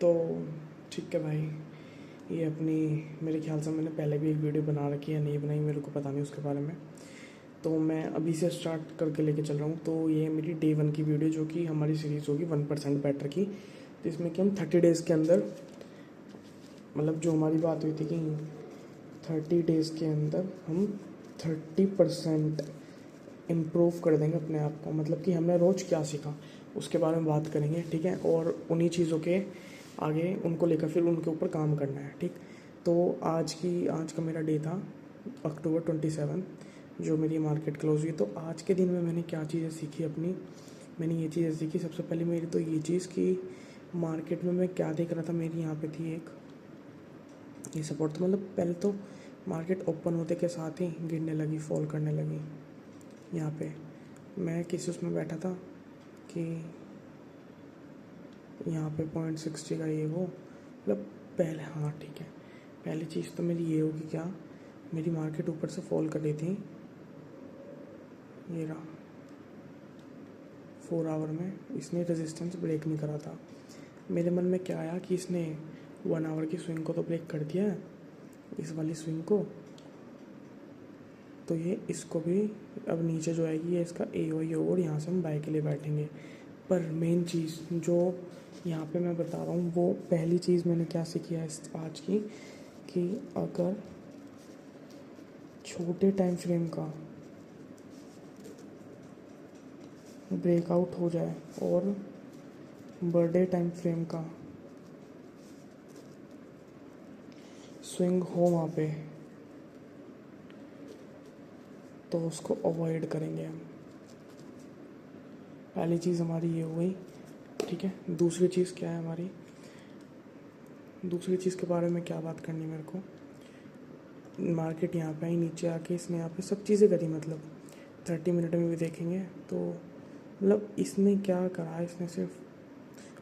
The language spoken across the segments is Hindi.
तो ठीक है भाई, ये अपनी मेरे ख्याल से मैंने पहले भी एक वीडियो बना रखी है, नहीं बनाई मेरे को पता नहीं उसके बारे में। तो मैं अभी से स्टार्ट करके लेके चल रहा हूँ। तो ये मेरी डे 1 की वीडियो, जो कि हमारी सीरीज़ होगी 1% बेटर की। तो इसमें कि हम 30 डेज़ के अंदर, मतलब जो हमारी बात हुई थी कि 30 डेज़ के अंदर हम 30% इम्प्रूव कर देंगे अपने आप को, मतलब कि हमने रोज़ क्या सीखा उसके बारे में बात करेंगे, ठीक है। और उन्हीं चीज़ों के आगे उनको लेकर फिर उनके ऊपर काम करना है, ठीक। तो आज का मेरा डे था अक्टूबर 27, जो मेरी मार्केट क्लोज हुई। तो आज के दिन में मैंने क्या चीज़ें सीखी अपनी, मैंने ये चीज़ें सीखी। सबसे पहले मेरी तो ये चीज़ कि मार्केट में मैं क्या देख रहा था, मेरी यहाँ पे थी एक ये सपोर्ट। तो मतलब पहले तो मार्केट ओपन होते के साथ ही गिरने लगी, फॉल करने लगी। यहाँ पे मैं किसी उसमें बैठा था कि यहाँ पे 0.60 का ये वो, मतलब पहले, हाँ ठीक है, पहली चीज़ तो मेरी ये होगी, क्या मेरी मार्केट ऊपर से फॉल कर रही थी, ये रहा 4 आवर में इसने रेजिस्टेंस ब्रेक नहीं करा था। मेरे मन में क्या आया कि इसने 1 आवर की स्विंग को तो ब्रेक कर दिया है, इस वाली स्विंग को, तो ये इसको भी अब नीचे जो आएगी ये इसका ए होगा और यहाँ से हम बाय के लिए बैठेंगे। पर मेन चीज़ जो यहाँ पे मैं बता रहा हूँ, वो पहली चीज़ मैंने क्या सीखी है आज की, कि अगर छोटे टाइम फ्रेम का ब्रेकआउट हो जाए और बड़े टाइम फ्रेम का स्विंग हो वहाँ पे, तो उसको अवॉइड करेंगे हम। पहली चीज़ हमारी ये हो गई, ठीक है। दूसरी चीज़ क्या है हमारी, दूसरी चीज़ के बारे में क्या बात करनी मेरे को, मार्केट यहाँ पे आई, नीचे आके इसने यहाँ पे सब चीज़ें करी, मतलब 30 मिनट में भी देखेंगे तो मतलब इसने क्या करा, इसने सिर्फ,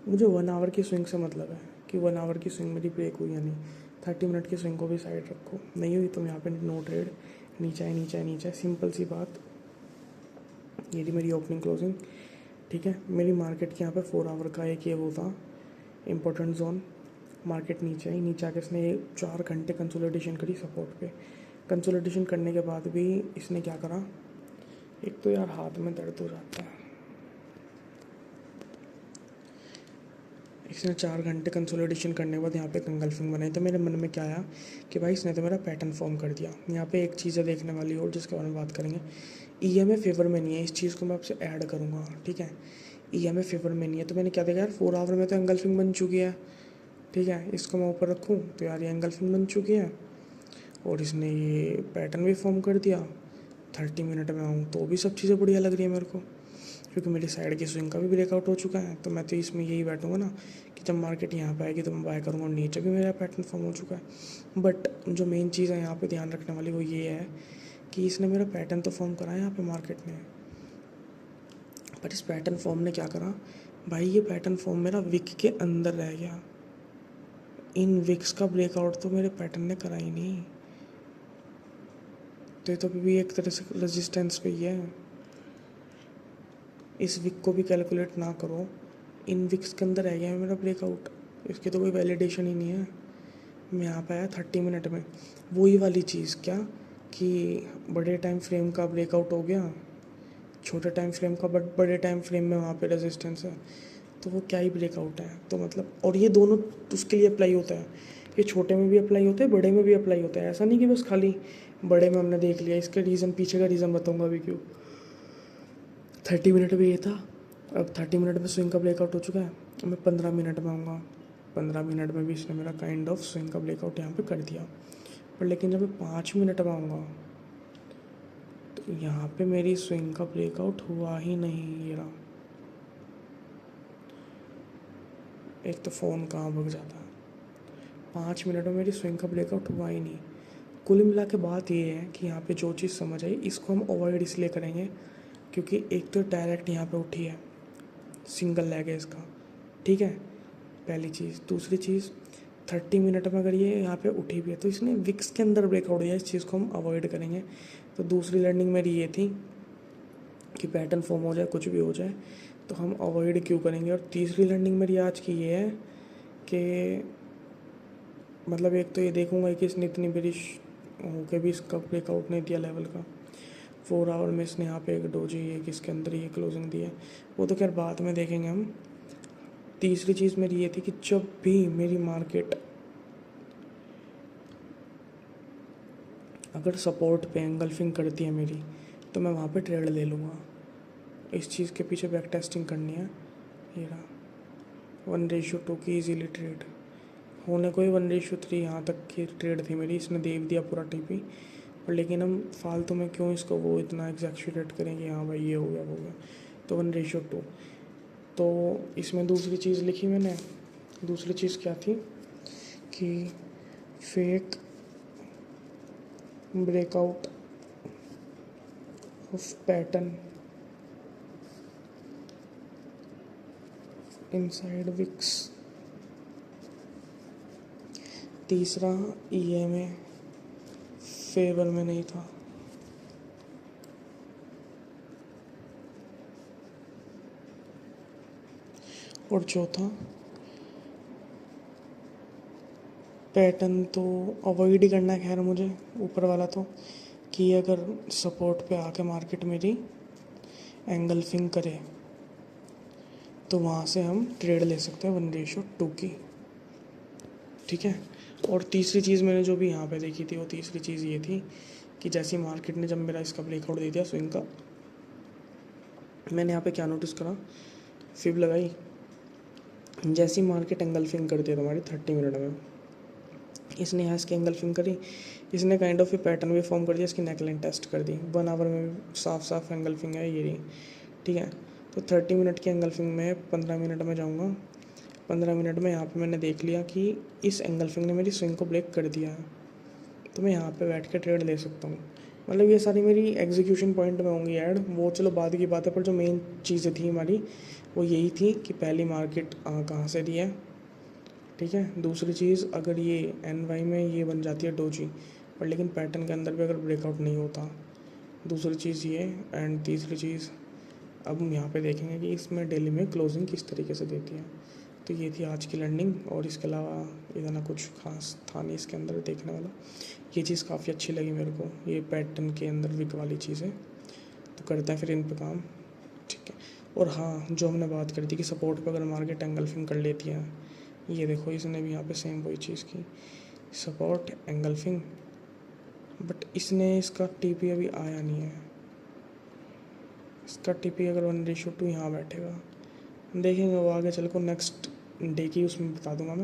मुझे 1 आवर की स्विंग से मतलब है कि 1 आवर की स्विंग मेरी ब्रेक हुई या नहीं। 30 मिनट की स्विंग को भी साइड रखो, नहीं हुई तो यहाँ पे नो ट्रेड, नीचे है नीचे है नीचे है, सिंपल सी बात। ये थी मेरी ओपनिंग क्लोजिंग, ठीक है। मेरी मार्केट के यहाँ पे 4 आवर का एक ये वो था इम्पोर्टेंट जोन। मार्केट नीचे आई, नीचे आके इसने 4 घंटे कंसोलिडेशन करी सपोर्ट पे। कंसोलिडेशन करने के बाद भी इसने क्या करा, एक तो यार हाथ में दर्द हो जाता है, इसने 4 घंटे कंसोलिडेशन करने के बाद यहाँ पे कंगल्फिंग बनाई। तो मेरे मन में क्या आया कि भाई इसने तो मेरा पैटर्न फॉर्म कर दिया। यहाँ पे एक चीज़ है देखने वाली और, जिसके बारे में बात करेंगे, ईएमए फेवर में नहीं है, इस चीज़ को मैं आपसे ऐड करूँगा, ठीक है। ईएमए फेवर में नहीं है, तो मैंने क्या देखा यार, 4 आवर में तो एंगल्फिंग बन चुकी है, ठीक है। इसको मैं ऊपर रखूँ तो यार ये एंगल्फिंग बन चुकी है और इसने ये पैटर्न भी फॉर्म कर दिया। 30 मिनट में आऊँ तो भी सब चीज़ें बढ़िया लग रही है मेरे को, क्योंकि मेरी साइड की स्विंग का भी ब्रेकआउट हो चुका है। तो मैं तो इसमें यही बैठूंगा ना कि जब मार्केट यहाँ पे आएगी तो मैं बाय करूँगा, और नीचे भी मेरा पैटर्न फॉर्म हो चुका है। बट जो मेन चीज़ है यहाँ पे ध्यान रखने वाली, वो ये है कि इसने मेरा पैटर्न तो फॉर्म करा है यहाँ पे मार्केट में, पर इस पैटर्न फॉर्म ने क्या करा भाई, ये पैटर्न फॉर्म मेरा विक के अंदर रह गया। इन विक्स का ब्रेकआउट तो मेरे पैटर्न ने करा ही नहीं, तो ये तो भी एक तरह से रेजिस्टेंस पे ही है। इस विक को भी कैलकुलेट ना करो, इन विक्स के अंदर रह गया है मेरा ब्रेकआउट, इसकी तो कोई वैलिडेशन ही नहीं है। मैं यहाँ पे आया 30 मिनट में, वही वाली चीज़ क्या कि बड़े टाइम फ्रेम का ब्रेकआउट हो गया, छोटे टाइम फ्रेम का, बट बड़े टाइम फ्रेम में वहाँ पे रेजिस्टेंस है, तो वो क्या ही ब्रेकआउट है। तो मतलब, और ये दोनों उसके लिए अप्लाई होता है, ये छोटे में भी अप्लाई होता है, बड़े में भी अप्लाई होता है। ऐसा नहीं कि बस खाली बड़े में हमने देख लिया। इसके रीज़न, पीछे का रीज़न बताऊँगा अभी क्यों। 30 मिनट में ये था, अब 30 मिनट में स्विंग का ब्रेकआउट हो चुका है, अब मैं 15 मिनट में आऊँगा। 15 मिनट में भी इसने मेरा काइंड ऑफ स्विंग का ब्रेकआउट यहाँ पे कर दिया। पर लेकिन जब मैं 5 मिनट में आऊँगा तो यहाँ पे मेरी स्विंग का ब्रेकआउट हुआ ही नहीं। ये रहा, एक तो फ़ोन कहाँ भग जाता है, 5 मिनट में मेरी स्विंग का ब्रेकआउट हुआ ही नहीं। कुल मिला के बात ये है कि यहाँ पे जो चीज़ समझ आई, इसको हम अवॉइड इसलिए करेंगे क्योंकि एक तो डायरेक्ट यहाँ पे उठी है, सिंगल लेग है इसका, ठीक है, पहली चीज़। दूसरी चीज़, 30 मिनट में अगर ये यहाँ पे उठी भी है तो इसने विक्स के अंदर ब्रेकआउट दिया, इस चीज़ को हम अवॉइड करेंगे। तो दूसरी लर्निंग मेरी ये थी कि पैटर्न फॉर्म हो जाए, कुछ भी हो जाए, तो हम अवॉइड क्यों करेंगे। और तीसरी लर्निंग मेरी आज की ये है कि मतलब एक तो ये देखूंगा कि इसने इतनी बेरिश होके भी इसका ब्रेकआउट नहीं दिया लेवल का। 4 आवर में इसने यहाँ पे एक डोजी एक इसके अंदर ये क्लोजिंग दी है, वो तो खैर बाद में देखेंगे हम। तीसरी चीज़ मेरी ये थी कि जब भी मेरी मार्केट अगर सपोर्ट पे एंगल्फिंग करती है मेरी, तो मैं वहाँ पे ट्रेड ले लूँगा। इस चीज़ के पीछे बैक टेस्टिंग करनी है। ये रहा 1:2 की इजीली ट्रेड होने को ही 1:3 यहाँ तक की ट्रेड थी मेरी, इसने दे दिया पूरा टीपी। और लेकिन हम फालतू में क्यों इसको वो इतना एग्जैक्चुरेट करें कि हाँ भाई ये हो गया वो हो गया। तो 1:2। तो इसमें दूसरी चीज़ लिखी मैंने, दूसरी चीज़ क्या थी कि fake breakout of pattern inside wicks. तीसरा EMA फेवर में नहीं था। और चौथा पैटर्न तो अवॉइड ही करना है खैर मुझे, ऊपर वाला तो, कि अगर सपोर्ट पे आके मार्केट मेरी एंगल्फिंग करे तो वहाँ से हम ट्रेड ले सकते हैं 1:2 की। ठीक है। और तीसरी चीज़ मैंने जो भी यहाँ पे देखी थी, वो तीसरी चीज़ ये थी कि जैसी मार्केट ने जब मेरा इसका ब्रेकआउट दे दिया स्विंग का, मैंने यहाँ पे क्या नोटिस करा, फिब लगाई, जैसी मार्केट एंगल्फिंग करती है तुम्हारी 30 मिनट में, इसने यहाँ इसकी एंगल्फिंग करी, इसने काइंड ऑफ ये पैटर्न भी फॉर्म कर दिया, इसकी नेकलाइन टेस्ट कर दी। 1 आवर में साफ साफ एंगल्फिंग है ये रही। ठीक है। तो 30 मिनट की एंगल्फिंग में 15 मिनट में जाऊँगा। 15 मिनट में यहाँ पे मैंने देख लिया कि इस एंगल्फिंग ने मेरी स्विंग को ब्रेक कर दिया है, तो मैं यहाँ पे बैठ के ट्रेड ले सकता हूँ। मतलब ये सारी मेरी एग्जीक्यूशन पॉइंट में होंगी ऐड, वो चलो बाद की बात है, पर जो मेन चीज़ें थी हमारी वो यही थी कि पहली मार्केट कहाँ से दी है। ठीक है। दूसरी चीज़, अगर ये NY में ये बन जाती है डोजी, और लेकिन पैटर्न के अंदर भी अगर ब्रेकआउट नहीं होता, दूसरी चीज़ ये। एंड तीसरी चीज़ अब हम यहाँ पे देखेंगे कि इसमें डेली में क्लोजिंग किस तरीके से देती है। तो ये थी आज की लर्निंग, और इसके अलावा इतना कुछ खास था नहीं इसके अंदर देखने वाला। ये चीज़ काफ़ी अच्छी लगी मेरे को, ये पैटर्न के अंदर विक वाली चीज़ें। तो करते हैं फिर इन पे काम। ठीक है। और हाँ, जो हमने बात करी थी कि सपोर्ट पे अगर मार्केट एंगल्फिंग कर लेती है, ये देखो इसने भी यहाँ पे सेम वही चीज़ की, सपोर्ट एंगल्फिंग, बट इसने इसका TP अभी आया नहीं है। इसका TP अगर 1:2 यहाँ बैठेगा, देखेंगे वो आगे चल को नेक्स्ट डे की उसमें बता दूंगा मैं।